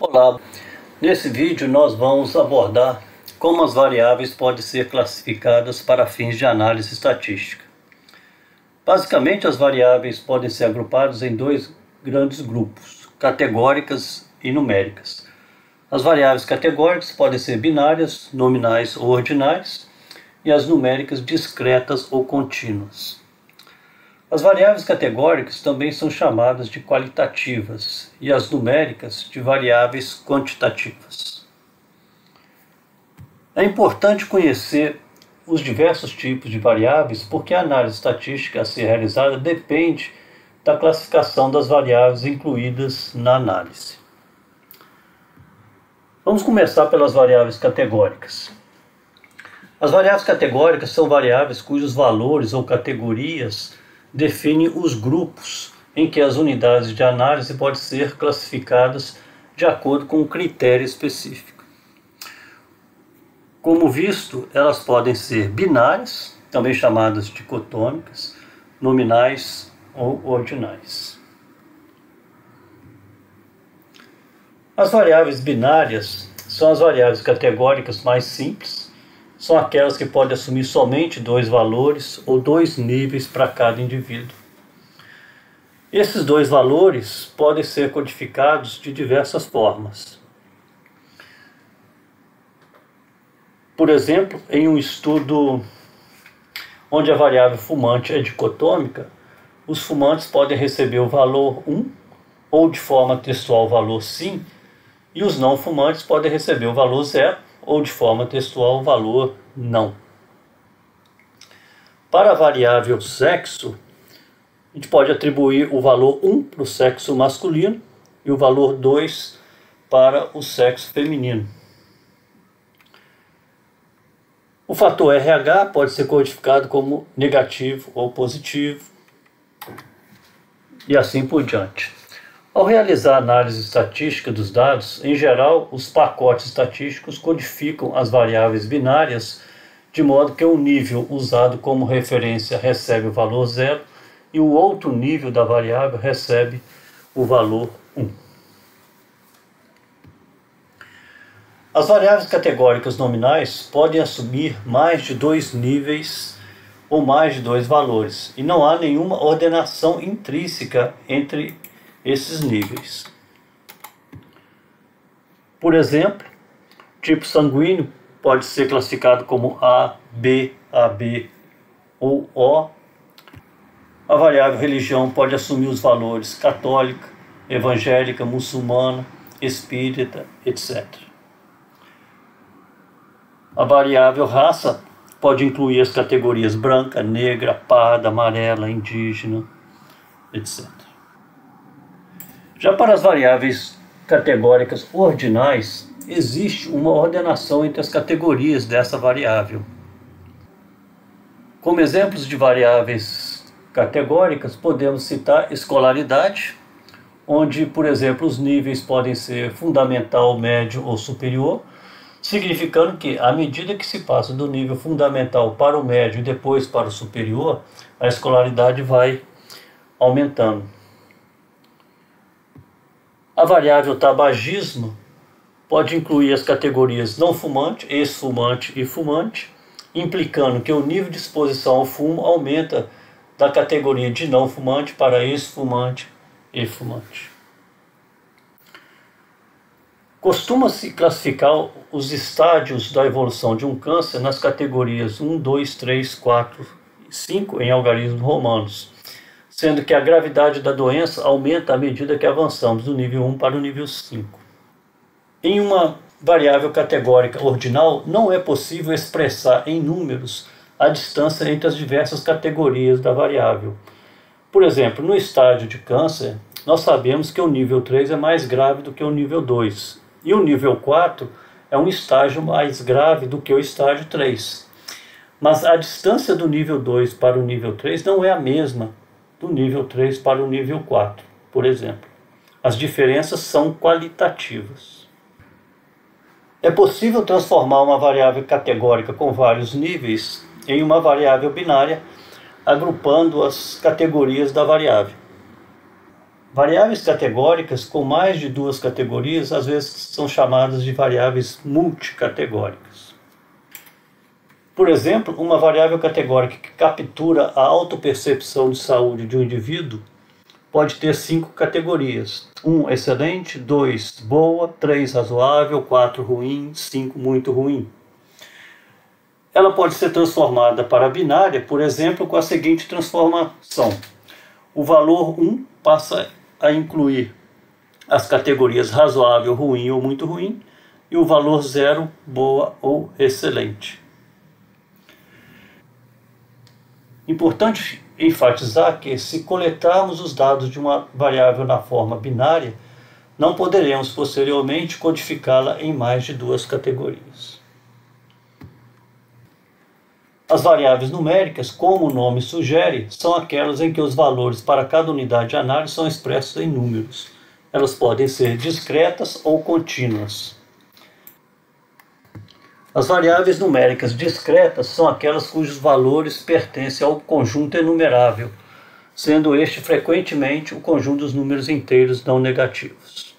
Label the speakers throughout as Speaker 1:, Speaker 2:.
Speaker 1: Olá, nesse vídeo nós vamos abordar como as variáveis podem ser classificadas para fins de análise estatística. Basicamente, as variáveis podem ser agrupadas em dois grandes grupos, categóricas e numéricas. As variáveis categóricas podem ser binárias, nominais ou ordinais, e as numéricas discretas ou contínuas. As variáveis categóricas também são chamadas de qualitativas e as numéricas de variáveis quantitativas. É importante conhecer os diversos tipos de variáveis porque a análise estatística a ser realizada depende da classificação das variáveis incluídas na análise. Vamos começar pelas variáveis categóricas. As variáveis categóricas são variáveis cujos valores ou categorias define os grupos em que as unidades de análise podem ser classificadas de acordo com um critério específico. Como visto, elas podem ser binárias, também chamadas dicotômicas, nominais ou ordinais. As variáveis binárias são as variáveis categóricas mais simples. São aquelas que podem assumir somente dois valores ou dois níveis para cada indivíduo. Esses dois valores podem ser codificados de diversas formas. Por exemplo, em um estudo onde a variável fumante é dicotômica, os fumantes podem receber o valor 1 ou de forma textual o valor sim, e os não fumantes podem receber o valor 0 ou de forma textual o valor não. Para a variável sexo, a gente pode atribuir o valor 1 para o sexo masculino e o valor 2 para o sexo feminino. O fator RH pode ser codificado como negativo ou positivo e assim por diante. Ao realizar a análise estatística dos dados, em geral, os pacotes estatísticos codificam as variáveis binárias de modo que um nível usado como referência recebe o valor 0 e o outro nível da variável recebe o valor 1. As variáveis categóricas nominais podem assumir mais de dois níveis ou mais de dois valores, e não há nenhuma ordenação intrínseca entre esses níveis. Por exemplo, tipo sanguíneo pode ser classificado como A, B, AB ou O. A variável religião pode assumir os valores católica, evangélica, muçulmana, espírita, etc. A variável raça pode incluir as categorias branca, negra, parda, amarela, indígena, etc. Já para as variáveis categóricas ordinais, existe uma ordenação entre as categorias dessa variável. Como exemplos de variáveis categóricas, podemos citar escolaridade, onde, por exemplo, os níveis podem ser fundamental, médio ou superior, significando que, à medida que se passa do nível fundamental para o médio e depois para o superior, a escolaridade vai aumentando. A variável tabagismo pode incluir as categorias não fumante, ex-fumante e fumante, implicando que o nível de exposição ao fumo aumenta da categoria de não fumante para ex-fumante e fumante. Costuma-se classificar os estádios da evolução de um câncer nas categorias 1, 2, 3, 4 e 5 em algarismos romanos, sendo que a gravidade da doença aumenta à medida que avançamos do nível 1 para o nível 5. Em uma variável categórica ordinal, não é possível expressar em números a distância entre as diversas categorias da variável. Por exemplo, no estágio de câncer, nós sabemos que o nível 3 é mais grave do que o nível 2, e o nível 4 é um estágio mais grave do que o estágio 3. Mas a distância do nível 2 para o nível 3 não é a mesma do nível 3 para o nível 4, por exemplo. As diferenças são qualitativas. É possível transformar uma variável categórica com vários níveis em uma variável binária, agrupando as categorias da variável. Variáveis categóricas com mais de duas categorias às vezes são chamadas de variáveis multicategóricas. Por exemplo, uma variável categórica que captura a autopercepção de saúde de um indivíduo pode ter 5 categorias: 1 excelente, 2 boa, 3 razoável, 4 ruim, 5 muito ruim. Ela pode ser transformada para binária, por exemplo, com a seguinte transformação: o valor 1 passa a incluir as categorias razoável, ruim ou muito ruim, e o valor 0, boa ou excelente. Importante enfatizar que, se coletarmos os dados de uma variável na forma binária, não poderemos posteriormente codificá-la em mais de duas categorias. As variáveis numéricas, como o nome sugere, são aquelas em que os valores para cada unidade de análise são expressos em números. Elas podem ser discretas ou contínuas. As variáveis numéricas discretas são aquelas cujos valores pertencem ao conjunto enumerável, sendo este frequentemente o conjunto dos números inteiros não negativos.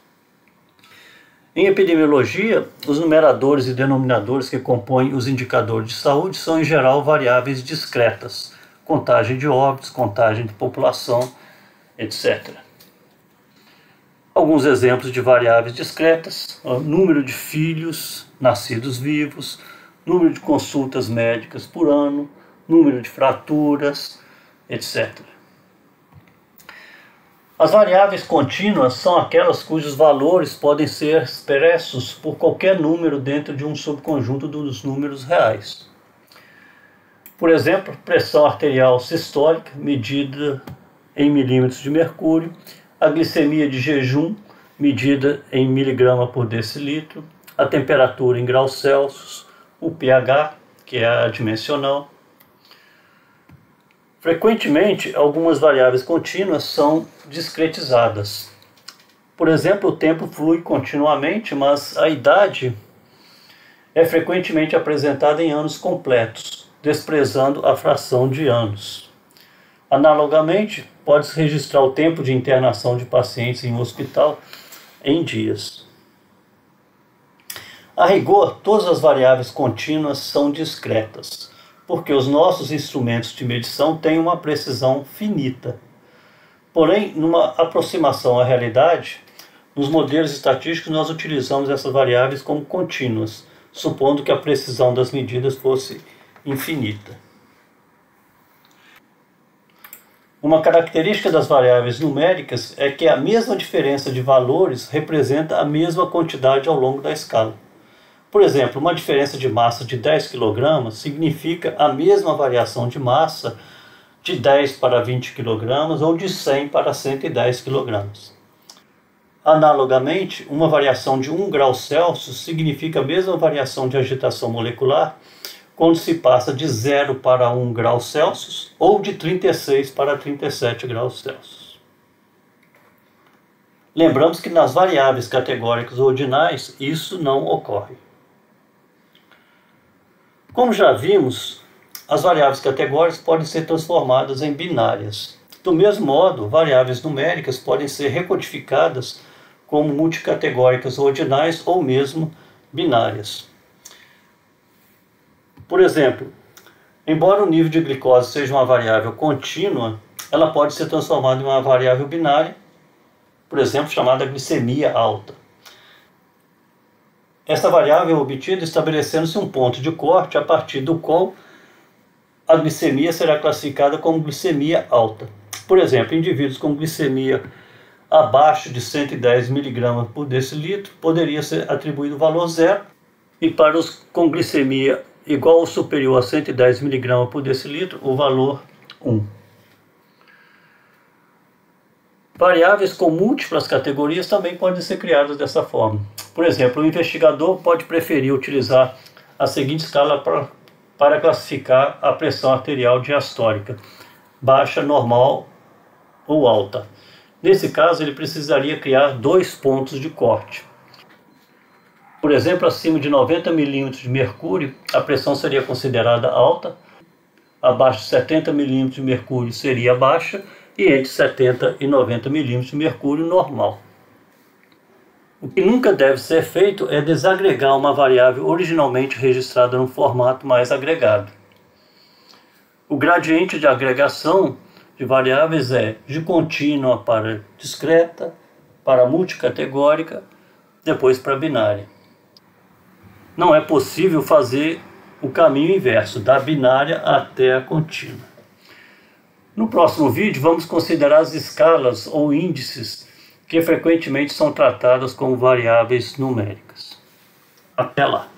Speaker 1: Em epidemiologia, os numeradores e denominadores que compõem os indicadores de saúde são, em geral, variáveis discretas: contagem de óbitos, contagem de população, etc. Alguns exemplos de variáveis discretas: número de filhos nascidos vivos, número de consultas médicas por ano, número de fraturas, etc. As variáveis contínuas são aquelas cujos valores podem ser expressos por qualquer número dentro de um subconjunto dos números reais. Por exemplo, pressão arterial sistólica, medida em milímetros de mercúrio, a glicemia de jejum, medida em miligrama por decilitro, a temperatura em graus Celsius, o pH, que é adimensional. Frequentemente, algumas variáveis contínuas são discretizadas. Por exemplo, o tempo flui continuamente, mas a idade é frequentemente apresentada em anos completos, desprezando a fração de anos. Analogamente, pode-se registrar o tempo de internação de pacientes em um hospital em dias. A rigor, todas as variáveis contínuas são discretas, porque os nossos instrumentos de medição têm uma precisão finita. Porém, numa aproximação à realidade, nos modelos estatísticos nós utilizamos essas variáveis como contínuas, supondo que a precisão das medidas fosse infinita. Uma característica das variáveis numéricas é que a mesma diferença de valores representa a mesma quantidade ao longo da escala. Por exemplo, uma diferença de massa de 10 kg significa a mesma variação de massa de 10 para 20 kg ou de 100 para 110 kg. Analogamente, uma variação de 1 grau Celsius significa a mesma variação de agitação molecular quando se passa de 0 para 1 grau Celsius ou de 36 para 37 graus Celsius. Lembramos que nas variáveis categóricas ordinais isso não ocorre. Como já vimos, as variáveis categóricas podem ser transformadas em binárias. Do mesmo modo, variáveis numéricas podem ser recodificadas como multicategóricas ordinais ou mesmo binárias. Por exemplo, embora o nível de glicose seja uma variável contínua, ela pode ser transformada em uma variável binária, por exemplo, chamada glicemia alta. Esta variável é obtida estabelecendo-se um ponto de corte a partir do qual a glicemia será classificada como glicemia alta. Por exemplo, indivíduos com glicemia abaixo de 110 mg por decilitro poderia ser atribuído o valor 0, e para os com glicemia igual ou superior a 110 mg por decilitro, o valor 1. Variáveis com múltiplas categorias também podem ser criadas dessa forma. Por exemplo, o investigador pode preferir utilizar a seguinte escala para classificar a pressão arterial diastólica: baixa, normal ou alta. Nesse caso, ele precisaria criar 2 pontos de corte. Por exemplo, acima de 90 mm de mercúrio, a pressão seria considerada alta, abaixo de 70 mm de mercúrio seria baixa, e entre 70 e 90 milímetros de mercúrio normal. O que nunca deve ser feito é desagregar uma variável originalmente registrada no formato mais agregado. O gradiente de agregação de variáveis é de contínua para discreta, para multicategórica, depois para binária. Não é possível fazer o caminho inverso, da binária até a contínua. No próximo vídeo vamos considerar as escalas ou índices que frequentemente são tratadas como variáveis numéricas. Até lá!